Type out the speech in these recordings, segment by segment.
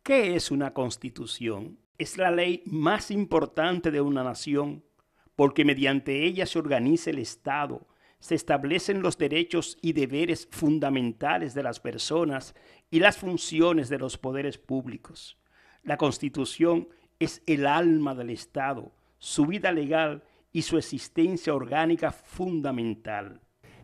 ¿Qué es una constitución? Es la ley más importante de una nación, porque mediante ella se organiza el Estado, se establecen los derechos y deberes fundamentales de las personas y las funciones de los poderes públicos. La Constitución es el alma del Estado, su vida legal y su existencia orgánica fundamental.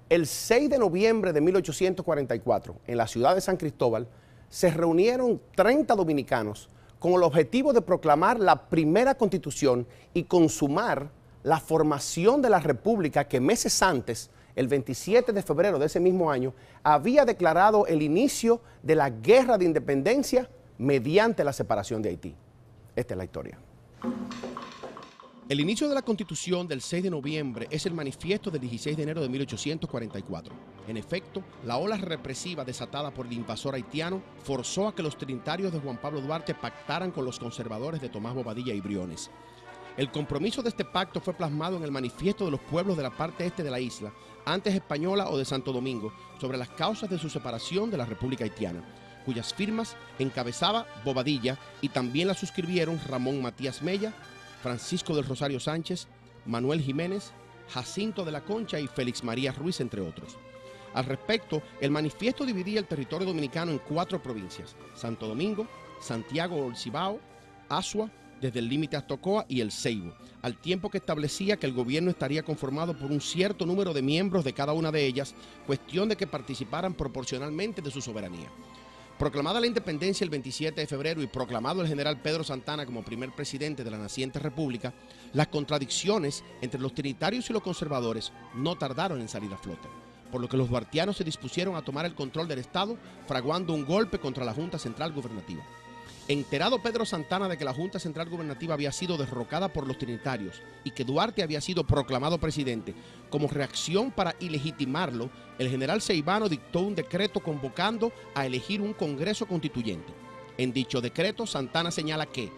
El 6 de noviembre de 1844, en la ciudad de San Cristóbal, se reunieron 30 dominicanos con el objetivo de proclamar la primera Constitución y consumar la formación de la República que meses antes, el 27 de febrero de ese mismo año, había declarado el inicio de la Guerra de Independencia mediante la separación de Haití. Esta es la historia. El inicio de la Constitución del 6 de noviembre es el manifiesto del 16 de enero de 1844. En efecto, la ola represiva desatada por el invasor haitiano forzó a que los trinitarios de Juan Pablo Duarte pactaran con los conservadores de Tomás Bobadilla y Briones. El compromiso de este pacto fue plasmado en el manifiesto de los pueblos de la parte este de la isla, antes española o de Santo Domingo, sobre las causas de su separación de la República Haitiana, cuyas firmas encabezaba Bobadilla y también la suscribieron Ramón Matías Mella, Francisco del Rosario Sánchez, Manuel Jiménez, Jacinto de la Concha y Félix María Ruiz, entre otros. Al respecto, el manifiesto dividía el territorio dominicano en 4 provincias: Santo Domingo, Santiago del Cibao, Azua, desde el límite hasta Ocoa y el Ceibo, al tiempo que establecía que el gobierno estaría conformado por un cierto número de miembros de cada una de ellas, cuestión de que participaran proporcionalmente de su soberanía. Proclamada la independencia el 27 de febrero y proclamado el general Pedro Santana como primer presidente de la naciente república, las contradicciones entre los trinitarios y los conservadores no tardaron en salir a flote, por lo que los duartianos se dispusieron a tomar el control del Estado, fraguando un golpe contra la Junta Central Gubernativa. Enterado Pedro Santana de que la Junta Central Gubernativa había sido derrocada por los trinitarios y que Duarte había sido proclamado presidente, como reacción para ilegitimarlo, el general Ceibano dictó un decreto convocando a elegir un Congreso Constituyente. En dicho decreto, Santana señala que,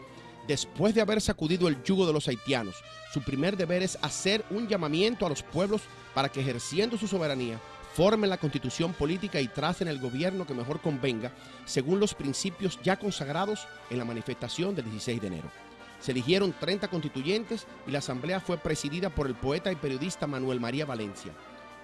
después de haber sacudido el yugo de los haitianos, su primer deber es hacer un llamamiento a los pueblos para que, ejerciendo su soberanía, formen la constitución política y tracen el gobierno que mejor convenga, según los principios ya consagrados en la manifestación del 16 de enero. Se eligieron 30 constituyentes y la asamblea fue presidida por el poeta y periodista Manuel María Valencia.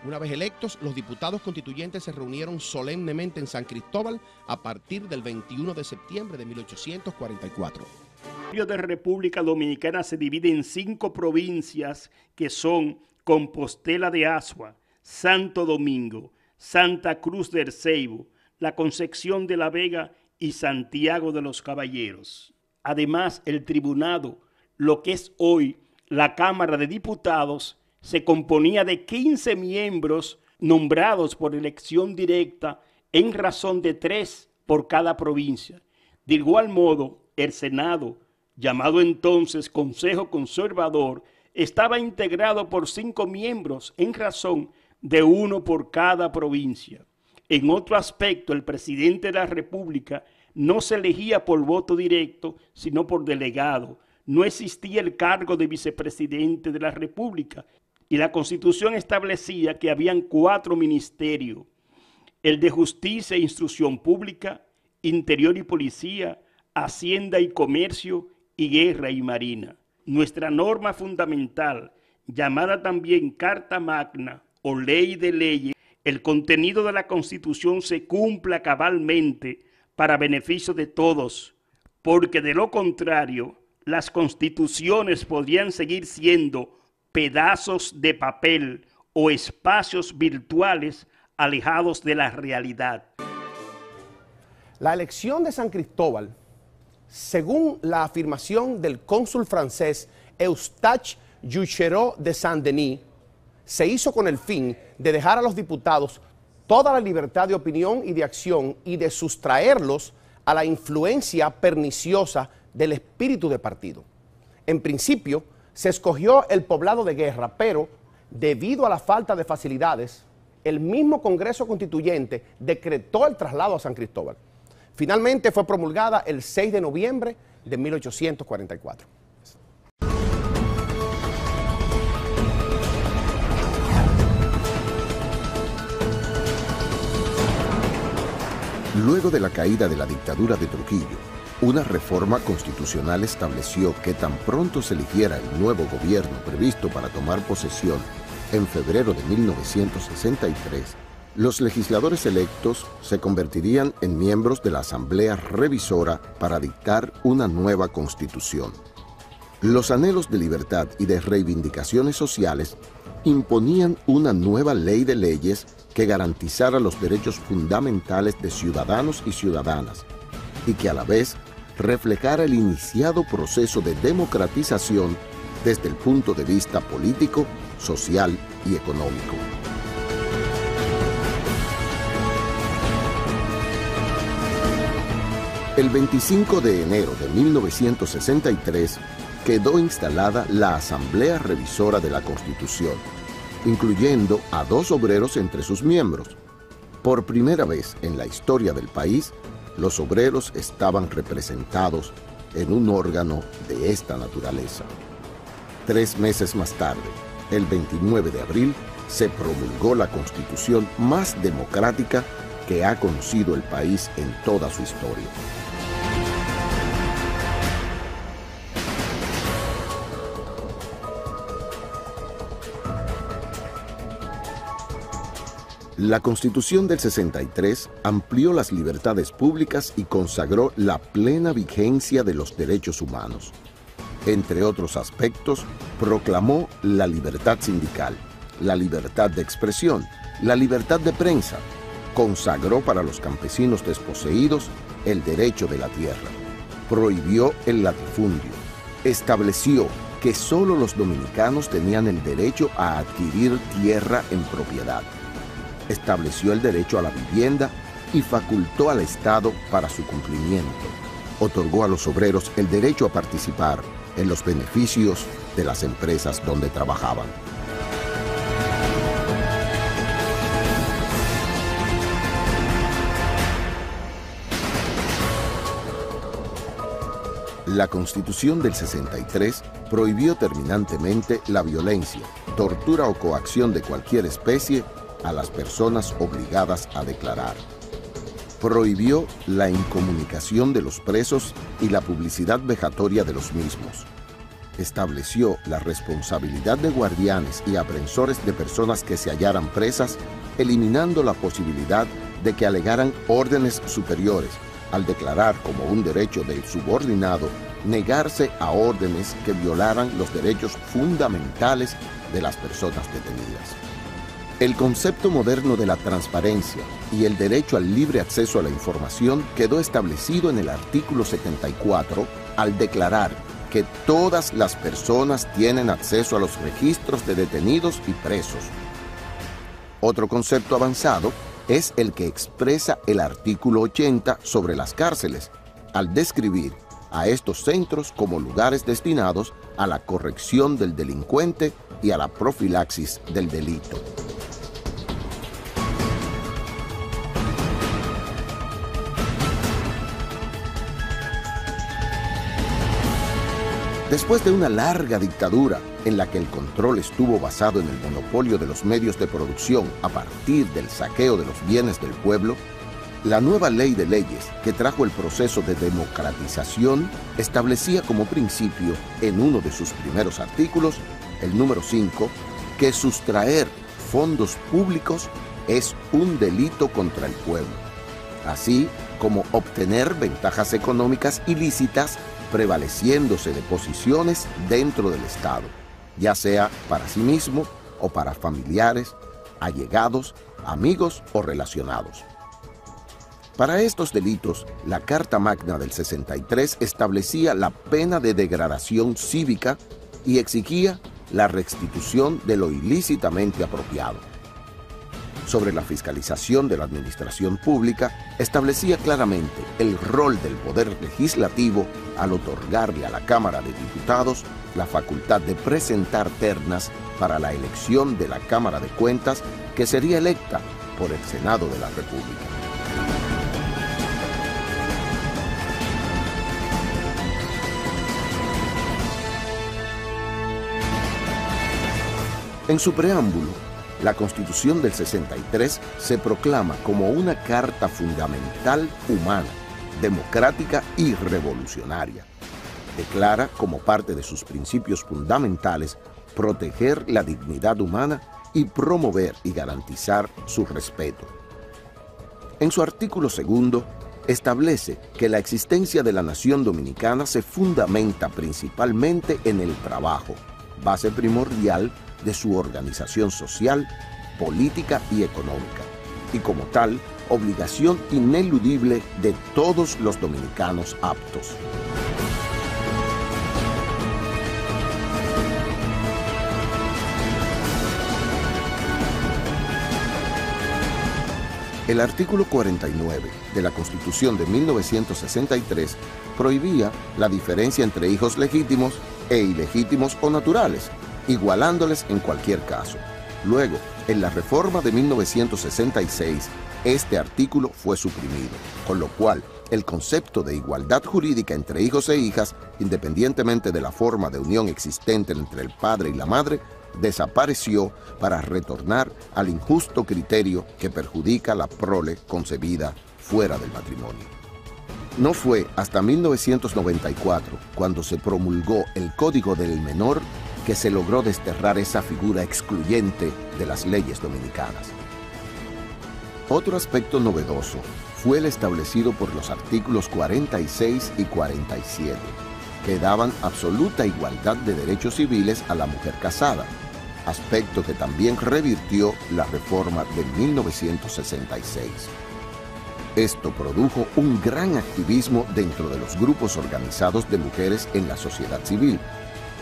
Una vez electos, los diputados constituyentes se reunieron solemnemente en San Cristóbal a partir del 21 de septiembre de 1844. El territorio de República Dominicana se divide en 5 provincias que son Compostela de Azua, Santo Domingo, Santa Cruz del Ceibo, la Concepción de la Vega y Santiago de los Caballeros. Además, el tribunado, lo que es hoy la Cámara de Diputados, se componía de 15 miembros nombrados por elección directa en razón de 3 por cada provincia. De igual modo, el Senado, llamado entonces Consejo Conservador, estaba integrado por 5 miembros en razón de 1 por cada provincia. En otro aspecto, el presidente de la República no se elegía por voto directo, sino por delegado. No existía el cargo de vicepresidente de la República y la Constitución establecía que habían 4 ministerios: el de Justicia e Instrucción Pública, Interior y Policía, Hacienda y Comercio y Guerra y Marina. Nuestra norma fundamental, llamada también Carta Magna o Ley de Leyes, el contenido de la Constitución se cumpla cabalmente para beneficio de todos, porque de lo contrario, las constituciones podrían seguir siendo pedazos de papel o espacios virtuales alejados de la realidad. La elección de San Cristóbal, según la afirmación del cónsul francés Eustache Juchereau de Saint-Denis, se hizo con el fin de dejar a los diputados toda la libertad de opinión y de acción y de sustraerlos a la influencia perniciosa del espíritu de partido. En principio, se escogió el poblado de Guerra, pero debido a la falta de facilidades, el mismo Congreso Constituyente decretó el traslado a San Cristóbal. Finalmente fue promulgada el 6 de noviembre de 1844. Luego de la caída de la dictadura de Trujillo, Una reforma constitucional estableció que tan pronto se eligiera el nuevo gobierno previsto para tomar posesión en febrero de 1963, los legisladores electos se convertirían en miembros de la Asamblea Revisora para dictar una nueva constitución. Los anhelos de libertad y de reivindicaciones sociales imponían una nueva ley de leyes que garantizara los derechos fundamentales de ciudadanos y ciudadanas y que a la vez reflejara el iniciado proceso de democratización desde el punto de vista político, social y económico. El 25 de enero de 1963 quedó instalada la Asamblea Revisora de la Constitución, incluyendo a 2 obreros entre sus miembros. Por primera vez en la historia del país, los obreros estaban representados en un órgano de esta naturaleza. 3 meses más tarde, el 29 de abril, se promulgó la Constitución más democrática que ha conocido el país en toda su historia. La Constitución del 63 amplió las libertades públicas y consagró la plena vigencia de los derechos humanos. Entre otros aspectos, proclamó la libertad sindical, la libertad de expresión, la libertad de prensa, consagró para los campesinos desposeídos el derecho de la tierra, prohibió el latifundio, estableció que solo los dominicanos tenían el derecho a adquirir tierra en propiedad, estableció el derecho a la vivienda y facultó al Estado para su cumplimiento. Otorgó a los obreros el derecho a participar en los beneficios de las empresas donde trabajaban. La Constitución del 63 prohibió terminantemente la violencia, tortura o coacción de cualquier especie a las personas obligadas a declarar. Prohibió la incomunicación de los presos y la publicidad vejatoria de los mismos. Estableció la responsabilidad de guardianes y aprensores de personas que se hallaran presas, eliminando la posibilidad de que alegaran órdenes superiores, al declarar como un derecho del subordinado negarse a órdenes que violaran los derechos fundamentales de las personas detenidas. El concepto moderno de la transparencia y el derecho al libre acceso a la información quedó establecido en el artículo 74 al declarar que todas las personas tienen acceso a los registros de detenidos y presos. Otro concepto avanzado es el que expresa el artículo 80 sobre las cárceles, al describir a estos centros como lugares destinados a la corrección del delincuente y a la profilaxis del delito. Después de una larga dictadura en la que el control estuvo basado en el monopolio de los medios de producción a partir del saqueo de los bienes del pueblo, la nueva ley de leyes que trajo el proceso de democratización establecía como principio en uno de sus primeros artículos, el número 5, que sustraer fondos públicos es un delito contra el pueblo, así como obtener ventajas económicas ilícitas prevaleciéndose de posiciones dentro del Estado, ya sea para sí mismo o para familiares, allegados, amigos o relacionados. Para estos delitos, la Carta Magna del 63 establecía la pena de degradación cívica y exigía la restitución de lo ilícitamente apropiado. Sobre la fiscalización de la administración pública, establecía claramente el rol del Poder Legislativo al otorgarle a la Cámara de Diputados la facultad de presentar ternas para la elección de la Cámara de Cuentas, que sería electa por el Senado de la República. En su preámbulo, la Constitución del 63 se proclama como una carta fundamental humana, democrática y revolucionaria. Declara como parte de sus principios fundamentales proteger la dignidad humana y promover y garantizar su respeto. En su artículo segundo, establece que la existencia de la nación dominicana se fundamenta principalmente en el trabajo, base primordial de su organización social, política y económica, y como tal, obligación ineludible de todos los dominicanos aptos. El artículo 49 de la Constitución de 1963 prohibía la diferencia entre hijos legítimos e ilegítimos o naturales, igualándoles en cualquier caso. Luego, en la reforma de 1966, este artículo fue suprimido, con lo cual el concepto de igualdad jurídica entre hijos e hijas, independientemente de la forma de unión existente entre el padre y la madre, desapareció para retornar al injusto criterio que perjudica la prole concebida fuera del matrimonio. No fue hasta 1994, cuando se promulgó el Código del Menor, que se logró desterrar esa figura excluyente de las leyes dominicanas. Otro aspecto novedoso fue el establecido por los artículos 46 y 47, que daban absoluta igualdad de derechos civiles a la mujer casada, aspecto que también revirtió la reforma de 1966. Esto produjo un gran activismo dentro de los grupos organizados de mujeres en la sociedad civil,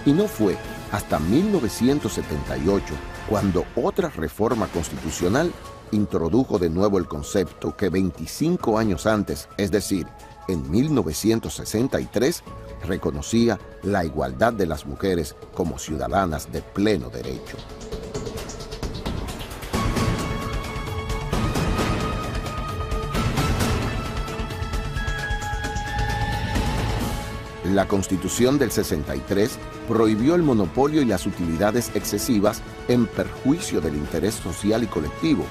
y no fue hasta 1978 cuando otra reforma constitucional introdujo de nuevo el concepto que 25 años antes, es decir, en 1963, reconocía la igualdad de las mujeres como ciudadanas de pleno derecho. La Constitución del 63 prohibió el monopolio y las utilidades excesivas en perjuicio del interés social y colectivo,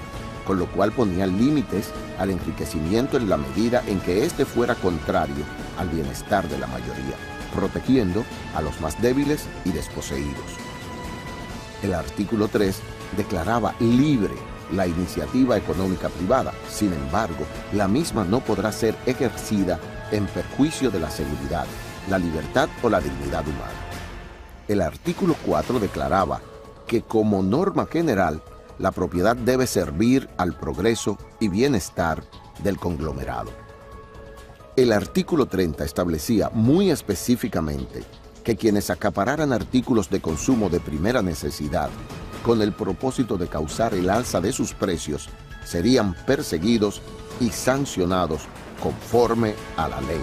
con lo cual ponía límites al enriquecimiento en la medida en que éste fuera contrario al bienestar de la mayoría, protegiendo a los más débiles y desposeídos. El artículo 3 declaraba libre la iniciativa económica privada. Sin embargo, la misma no podrá ser ejercida en perjuicio de la seguridad, la libertad o la dignidad humana. El artículo 4 declaraba que como norma general, la propiedad debe servir al progreso y bienestar del conglomerado. El artículo 30 establecía muy específicamente que quienes acapararan artículos de consumo de primera necesidad con el propósito de causar el alza de sus precios serían perseguidos y sancionados conforme a la ley.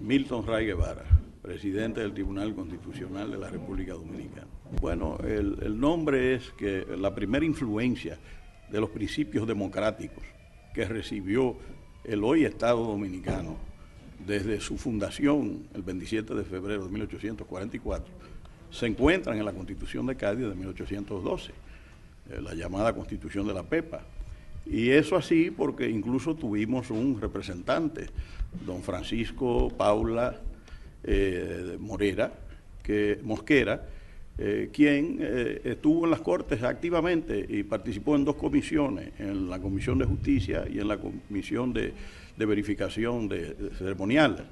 Milton Ray Guevara, presidente del Tribunal Constitucional de la República Dominicana. Bueno, el nombre es que la primera influencia de los principios democráticos que recibió el hoy Estado Dominicano desde su fundación el 27 de febrero de 1844 se encuentran en la Constitución de Cádiz de 1812, la llamada Constitución de la Pepa. Y eso así porque incluso tuvimos un representante, don Francisco Paula Mosquera, quien estuvo en las Cortes activamente y participó en dos comisiones, en la Comisión de Justicia y en la Comisión de Verificación de ceremoniales.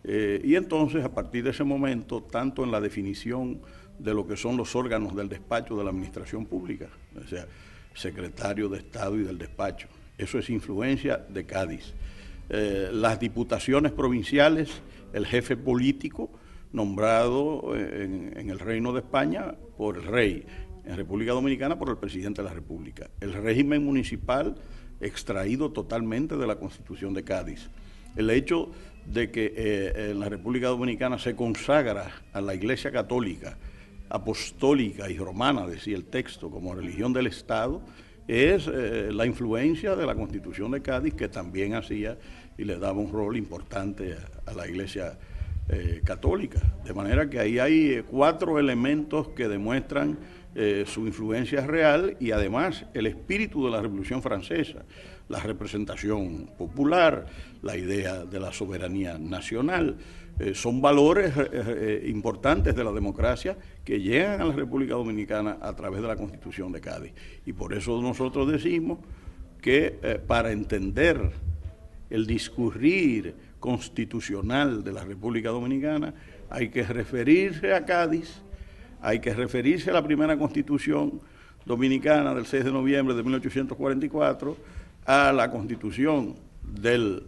Y entonces, a partir de ese momento, tanto en la definición de lo que son los órganos del despacho de la Administración Pública, o sea, secretario de Estado y del despacho, eso es influencia de Cádiz. Las diputaciones provinciales, el jefe político nombrado en el Reino de España por el rey, en República Dominicana por el presidente de la República. El régimen municipal extraído totalmente de la Constitución de Cádiz. El hecho de que en la República Dominicana se consagra a la Iglesia Católica, apostólica y romana, decía el texto, como religión del Estado, es la influencia de la Constitución de Cádiz, que también hacía y le daba un rol importante a la Iglesia católica. De manera que ahí hay 4 elementos que demuestran su influencia es real y además el espíritu de la Revolución Francesa, la representación popular, la idea de la soberanía nacional, son valores importantes de la democracia que llegan a la República Dominicana a través de la Constitución de Cádiz. Y por eso nosotros decimos que para entender el discurrir constitucional de la República Dominicana hay que referirse a Cádiz, hay que referirse a la primera Constitución Dominicana del 6 de noviembre de 1844, a la Constitución del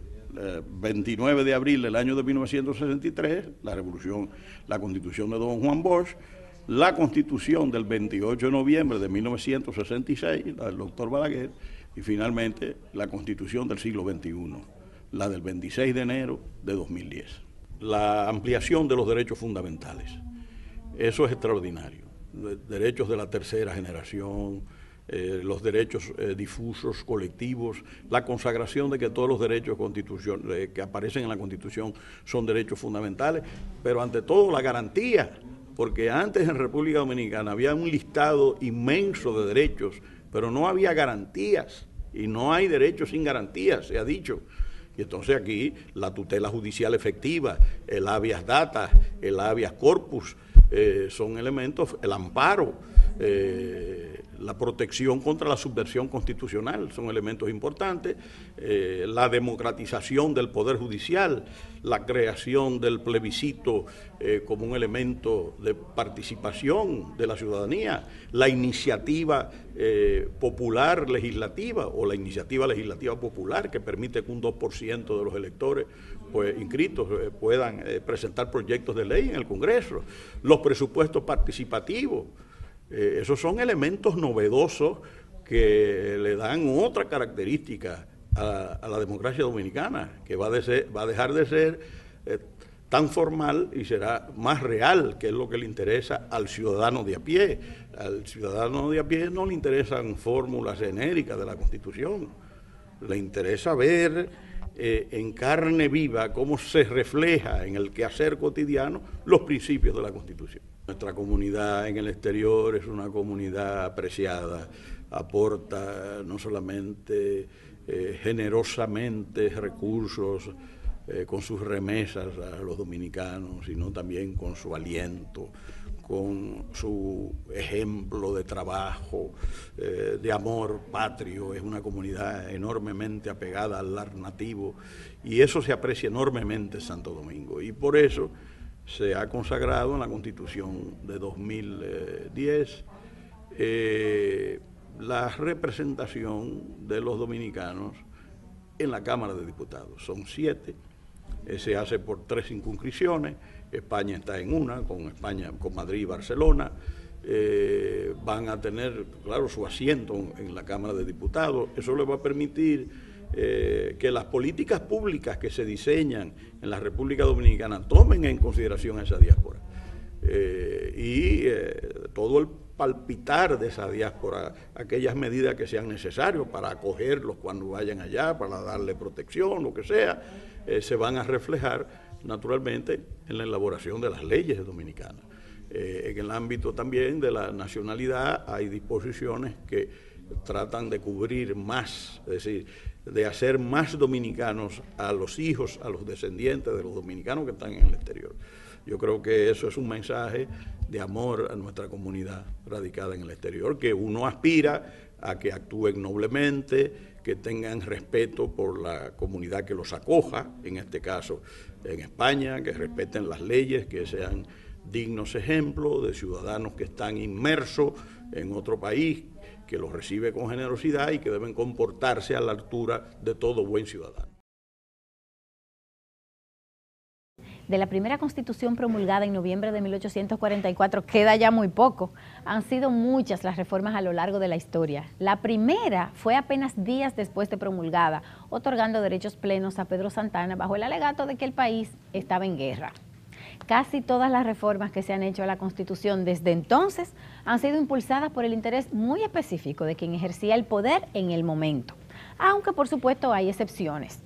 29 de abril del año de 1963, la Constitución de Don Juan Bosch, la Constitución del 28 de noviembre de 1966, la del doctor Balaguer, y finalmente la Constitución del siglo XXI, la del 26 de enero de 2010. La ampliación de los derechos fundamentales, eso es extraordinario. Derechos de la tercera generación, los derechos difusos, colectivos, la consagración de que todos los derechos que aparecen en la Constitución son derechos fundamentales, pero ante todo la garantía, porque antes en República Dominicana había un listado inmenso de derechos, pero no había garantías, y no hay derechos sin garantías, se ha dicho. Y entonces aquí la tutela judicial efectiva, el habeas data, el habeas corpus, son elementos, el amparo, la protección contra la subversión constitucional, son elementos importantes, la democratización del Poder Judicial, la creación del plebiscito como un elemento de participación de la ciudadanía, la iniciativa popular legislativa o la iniciativa legislativa popular que permite que un 2% de los electores pues, inscritos puedan presentar proyectos de ley en el Congreso, los presupuestos participativos. Esos son elementos novedosos que le dan otra característica a la democracia dominicana, que va a dejar de ser tan formal y será más real, que es lo que le interesa al ciudadano de a pie. Al ciudadano de a pie no le interesan fórmulas genéricas de la Constitución, le interesa ver en carne viva cómo se refleja en el quehacer cotidiano los principios de la Constitución. Nuestra comunidad en el exterior es una comunidad apreciada, aporta no solamente generosamente recursos con sus remesas a los dominicanos, sino también con su aliento, con su ejemplo de trabajo, de amor patrio. Es una comunidad enormemente apegada al lar nativo y eso se aprecia enormemente en Santo Domingo. Y por eso se ha consagrado en la Constitución de 2010 la representación de los dominicanos en la Cámara de Diputados. Son 7, se hace por 3 circunscripciones, España está en una, con Madrid y Barcelona, van a tener, claro, su asiento en la Cámara de Diputados. Eso le va a permitir que las políticas públicas que se diseñan en la República Dominicana tomen en consideración a esa diáspora. Todo el palpitar de esa diáspora, aquellas medidas que sean necesarias para acogerlos cuando vayan allá, para darle protección, lo que sea, se van a reflejar naturalmente en la elaboración de las leyes dominicanas. En el ámbito también de la nacionalidad hay disposiciones que tratan de cubrir más, es decir, de hacer más dominicanos a los hijos, a los descendientes de los dominicanos que están en el exterior. Yo creo que eso es un mensaje de amor a nuestra comunidad radicada en el exterior, que uno aspira a que actúen noblemente, que tengan respeto por la comunidad que los acoja, en este caso en España, que respeten las leyes, que sean dignos ejemplos de ciudadanos que están inmersos en otro país, que los recibe con generosidad y que deben comportarse a la altura de todo buen ciudadano. De la primera Constitución promulgada en noviembre de 1844 queda ya muy poco. Han sido muchas las reformas a lo largo de la historia. La primera fue apenas días después de promulgada, otorgando derechos plenos a Pedro Santana bajo el alegato de que el país estaba en guerra. Casi todas las reformas que se han hecho a la Constitución desde entonces han sido impulsadas por el interés muy específico de quien ejercía el poder en el momento, aunque por supuesto hay excepciones.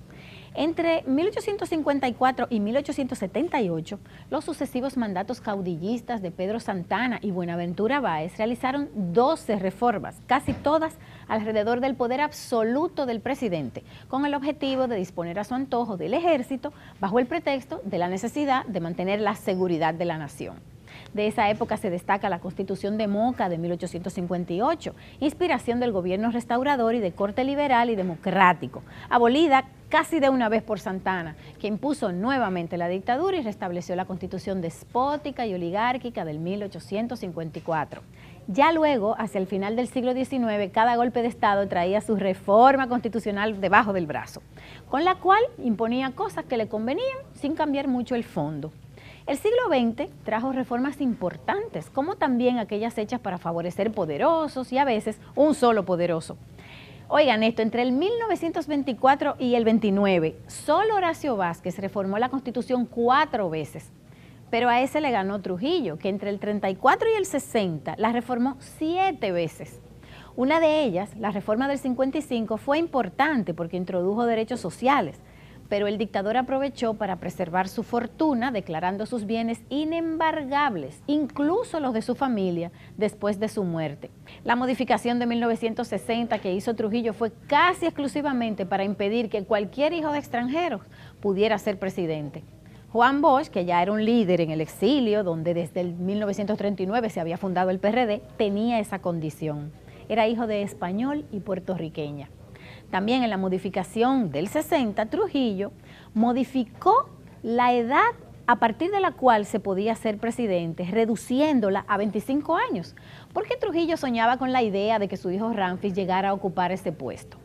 Entre 1854 y 1878, los sucesivos mandatos caudillistas de Pedro Santana y Buenaventura Báez realizaron 12 reformas, casi todas alrededor del poder absoluto del presidente, con el objetivo de disponer a su antojo del ejército bajo el pretexto de la necesidad de mantener la seguridad de la nación. De esa época se destaca la Constitución de Moca de 1858, inspiración del gobierno restaurador y de corte liberal y democrático, abolida casi de una vez por Santana, que impuso nuevamente la dictadura y restableció la Constitución despótica y oligárquica del 1854. Ya luego, hacia el final del siglo XIX, cada golpe de Estado traía su reforma constitucional debajo del brazo, con la cual imponía cosas que le convenían sin cambiar mucho el fondo. El siglo XX trajo reformas importantes, como también aquellas hechas para favorecer poderosos y a veces un solo poderoso. Oigan esto, entre el 1924 y el 29, solo Horacio Vázquez reformó la Constitución 4 veces, pero a ese le ganó Trujillo, que entre el 34 y el 60 la reformó 7 veces. Una de ellas, la reforma del 55, fue importante porque introdujo derechos sociales, pero el dictador aprovechó para preservar su fortuna, declarando sus bienes inembargables, incluso los de su familia, después de su muerte. La modificación de 1960 que hizo Trujillo fue casi exclusivamente para impedir que cualquier hijo de extranjeros pudiera ser presidente. Juan Bosch, que ya era un líder en el exilio, donde desde el 1939 se había fundado el PRD, tenía esa condición. Era hijo de español y puertorriqueña. También en la modificación del 60, Trujillo modificó la edad a partir de la cual se podía ser presidente, reduciéndola a 25 años, porque Trujillo soñaba con la idea de que su hijo Ramfis llegara a ocupar ese puesto.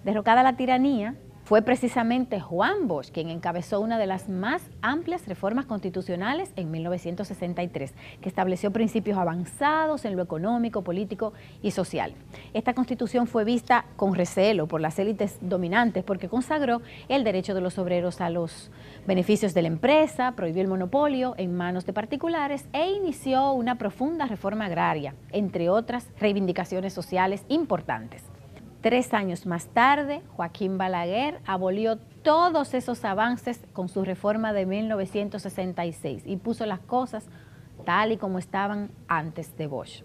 Derrocada la tiranía, fue precisamente Juan Bosch quien encabezó una de las más amplias reformas constitucionales en 1963, que estableció principios avanzados en lo económico, político y social. Esta constitución fue vista con recelo por las élites dominantes porque consagró el derecho de los obreros a los beneficios de la empresa, prohibió el monopolio en manos de particulares e inició una profunda reforma agraria, entre otras reivindicaciones sociales importantes. 3 años más tarde, Joaquín Balaguer abolió todos esos avances con su reforma de 1966 y puso las cosas tal y como estaban antes de Bosch.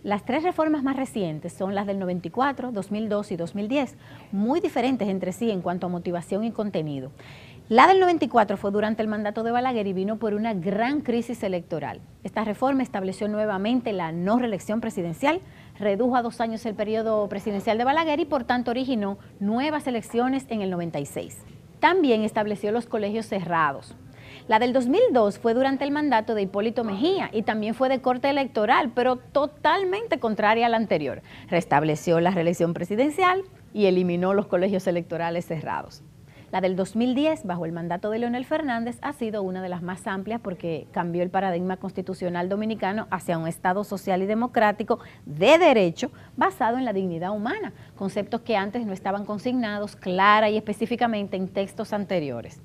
Las 3 reformas más recientes son las del 94, 2002 y 2010, muy diferentes entre sí en cuanto a motivación y contenido. La del 94 fue durante el mandato de Balaguer y vino por una gran crisis electoral. Esta reforma estableció nuevamente la no reelección presidencial, redujo a 2 años el periodo presidencial de Balaguer y por tanto originó nuevas elecciones en el 96. También estableció los colegios cerrados. La del 2002 fue durante el mandato de Hipólito Mejía y también fue de corte electoral, pero totalmente contraria a la anterior. Restableció la reelección presidencial y eliminó los colegios electorales cerrados. La del 2010, bajo el mandato de Leonel Fernández, ha sido una de las más amplias porque cambió el paradigma constitucional dominicano hacia un Estado social y democrático de derecho basado en la dignidad humana, conceptos que antes no estaban consignados clara y específicamente en textos anteriores.